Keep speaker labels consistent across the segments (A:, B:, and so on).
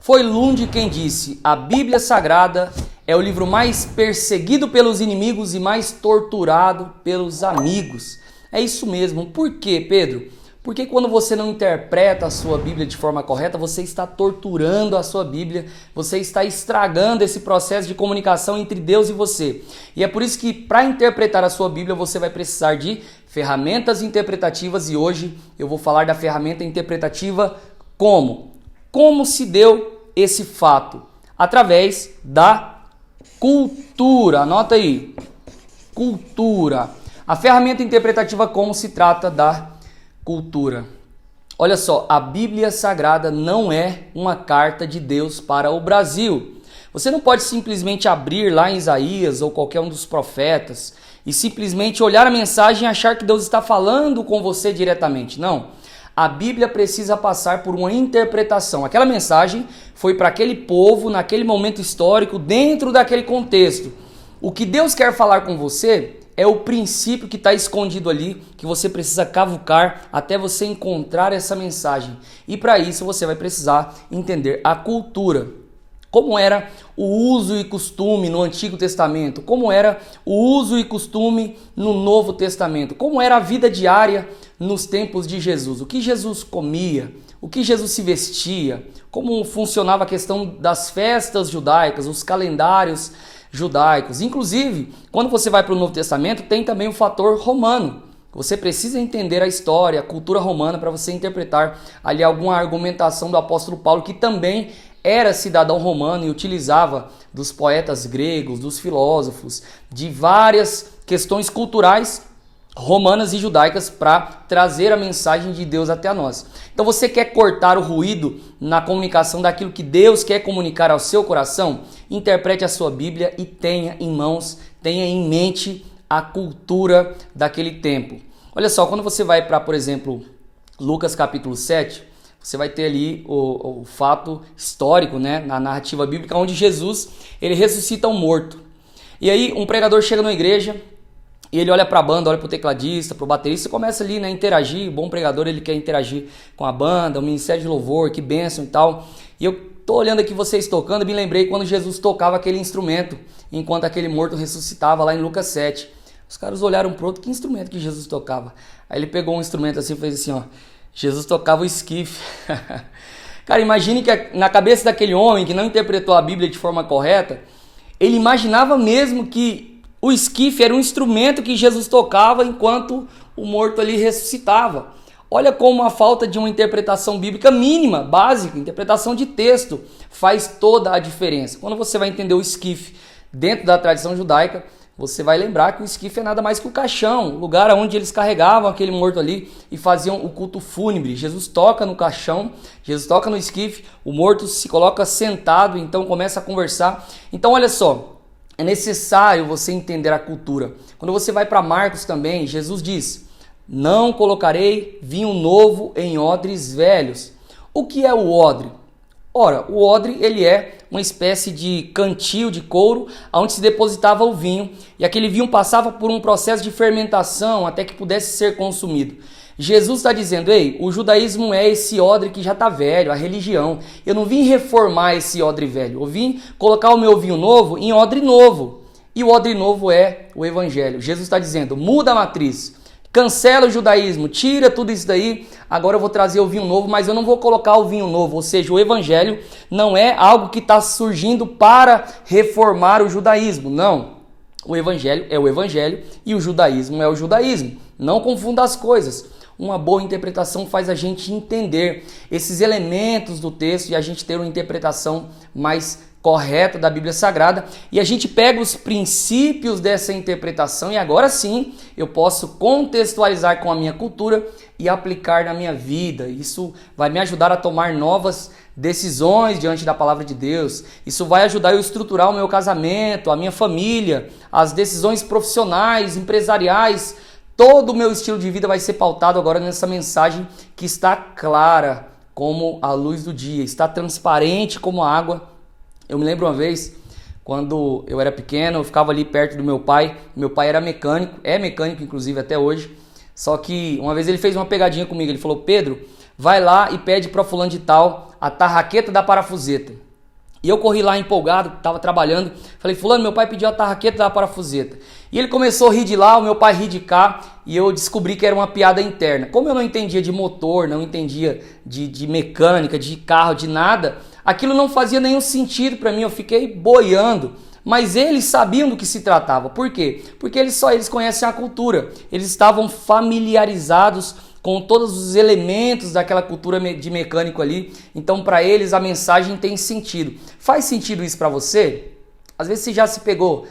A: Foi Lund quem disse: a Bíblia Sagrada é o livro mais perseguido pelos inimigos e mais torturado pelos amigos. É isso mesmo. Por quê, Pedro? Porque quando você não interpreta a sua Bíblia de forma correta, você está torturando a sua Bíblia, você está estragando esse processo de comunicação entre Deus e você. E é por isso que para interpretar a sua Bíblia você vai precisar de ferramentas interpretativas e hoje eu vou falar da ferramenta interpretativa como se deu esse fato? Através da cultura. Anota aí. Cultura. A ferramenta interpretativa como se trata da cultura. Olha só, a Bíblia Sagrada não é uma carta de Deus para o Brasil. Você não pode simplesmente abrir lá em Isaías ou qualquer um dos profetas e simplesmente olhar a mensagem e achar que Deus está falando com você diretamente. Não. A Bíblia precisa passar por uma interpretação. Aquela mensagem foi para aquele povo, naquele momento histórico, dentro daquele contexto. O que Deus quer falar com você é o princípio que está escondido ali, que você precisa cavucar até você encontrar essa mensagem. E para isso você vai precisar entender a cultura. Como era o uso e costume no Antigo Testamento, como era o uso e costume no Novo Testamento, como era a vida diária nos tempos de Jesus, o que Jesus comia, o que Jesus se vestia, como funcionava a questão das festas judaicas, os calendários judaicos. Inclusive, quando você vai para o Novo Testamento, tem também o fator romano. Você precisa entender a história, a cultura romana para você interpretar ali alguma argumentação do apóstolo Paulo, que também era cidadão romano e utilizava dos poetas gregos, dos filósofos, de várias questões culturais romanas e judaicas para trazer a mensagem de Deus até a nós. Então você quer cortar o ruído na comunicação daquilo que Deus quer comunicar ao seu coração? Interprete a sua Bíblia e tenha em mãos, tenha em mente a cultura daquele tempo. Olha só, quando você vai para, por exemplo, Lucas capítulo 7, você vai ter ali o fato histórico, né, na narrativa bíblica, onde Jesus ele ressuscita um morto. E aí um pregador chega na igreja e ele olha para a banda, olha para o tecladista, para o baterista e começa ali, né, a interagir. O bom pregador ele quer interagir com a banda, o ministério de louvor, que bênção e tal. E eu tô olhando aqui vocês tocando e me lembrei quando Jesus tocava aquele instrumento, enquanto aquele morto ressuscitava lá em Lucas 7. Os caras olharam pro outro, que instrumento que Jesus tocava? Aí ele pegou um instrumento assim e fez assim, ó. Jesus tocava o esquife. Cara, imagine que na cabeça daquele homem que não interpretou a Bíblia de forma correta, ele imaginava mesmo que o esquife era um instrumento que Jesus tocava enquanto o morto ali ressuscitava. Olha como a falta de uma interpretação bíblica mínima, básica, interpretação de texto, faz toda a diferença. Quando você vai entender o esquife dentro da tradição judaica, você vai lembrar que o esquife é nada mais que o caixão, o lugar onde eles carregavam aquele morto ali e faziam o culto fúnebre. Jesus toca no caixão, Jesus toca no esquife, o morto se coloca sentado, então começa a conversar. Então olha só, é necessário você entender a cultura. Quando você vai para Marcos também, Jesus diz: não colocarei vinho novo em odres velhos. O que é o odre? Ora, o odre ele é uma espécie de cantil de couro onde se depositava o vinho e aquele vinho passava por um processo de fermentação até que pudesse ser consumido. Jesus está dizendo, ei, o judaísmo é esse odre que já está velho, a religião. Eu não vim reformar esse odre velho, eu vim colocar o meu vinho novo em odre novo. E o odre novo é o evangelho. Jesus está dizendo, muda a matriz. Cancela o judaísmo, tira tudo isso daí, agora eu vou trazer o vinho novo, mas eu não vou colocar o vinho novo, ou seja, o evangelho não é algo que está surgindo para reformar o judaísmo, não. O evangelho é o evangelho e o judaísmo é o judaísmo, não confunda as coisas. Uma boa interpretação faz a gente entender esses elementos do texto e a gente ter uma interpretação mais correta da Bíblia Sagrada e a gente pega os princípios dessa interpretação e agora sim eu posso contextualizar com a minha cultura e aplicar na minha vida. Isso vai me ajudar a tomar novas decisões diante da palavra de Deus. Isso vai ajudar eu a estruturar o meu casamento, a minha família, as decisões profissionais, empresariais. Todo o meu estilo de vida vai ser pautado agora nessa mensagem que está clara como a luz do dia, está transparente como a água. Eu me lembro uma vez, quando eu era pequeno, eu ficava ali perto do meu pai. Meu pai era mecânico, é mecânico inclusive até hoje. Só que uma vez ele fez uma pegadinha comigo, ele falou, Pedro, vai lá e pede para fulano de tal a tarraqueta da parafuseta. E eu corri lá empolgado, estava trabalhando, falei, fulano, meu pai pediu a tarraqueta da parafuseta. E ele começou a rir de lá, o meu pai ri de cá, e eu descobri que era uma piada interna. Como eu não entendia de motor, não entendia de mecânica, de carro, de nada, aquilo não fazia nenhum sentido para mim, eu fiquei boiando. Mas eles sabiam do que se tratava. Por quê? Porque eles conhecem a cultura. Eles estavam familiarizados com todos os elementos daquela cultura de mecânico ali. Então, para eles, a mensagem tem sentido. Faz sentido isso para você? Às vezes você já se pegou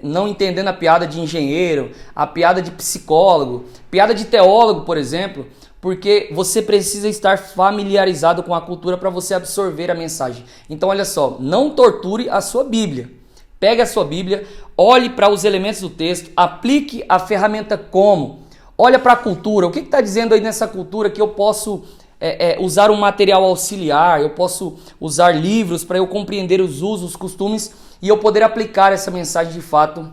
A: não entendendo a piada de engenheiro, a piada de psicólogo, piada de teólogo, por exemplo, porque você precisa estar familiarizado com a cultura para você absorver a mensagem. Então, olha só, não torture a sua Bíblia. Pegue a sua Bíblia, olhe para os elementos do texto, aplique a ferramenta como. Olha para a cultura, o que está dizendo aí nessa cultura que eu posso usar um material auxiliar, eu posso usar livros para eu compreender os usos, os costumes e eu poder aplicar essa mensagem de fato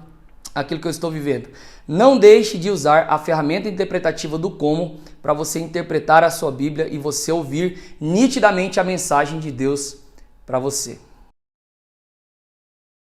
A: àquilo que eu estou vivendo. Não deixe de usar a ferramenta interpretativa do como para você interpretar a sua Bíblia e você ouvir nitidamente a mensagem de Deus para você.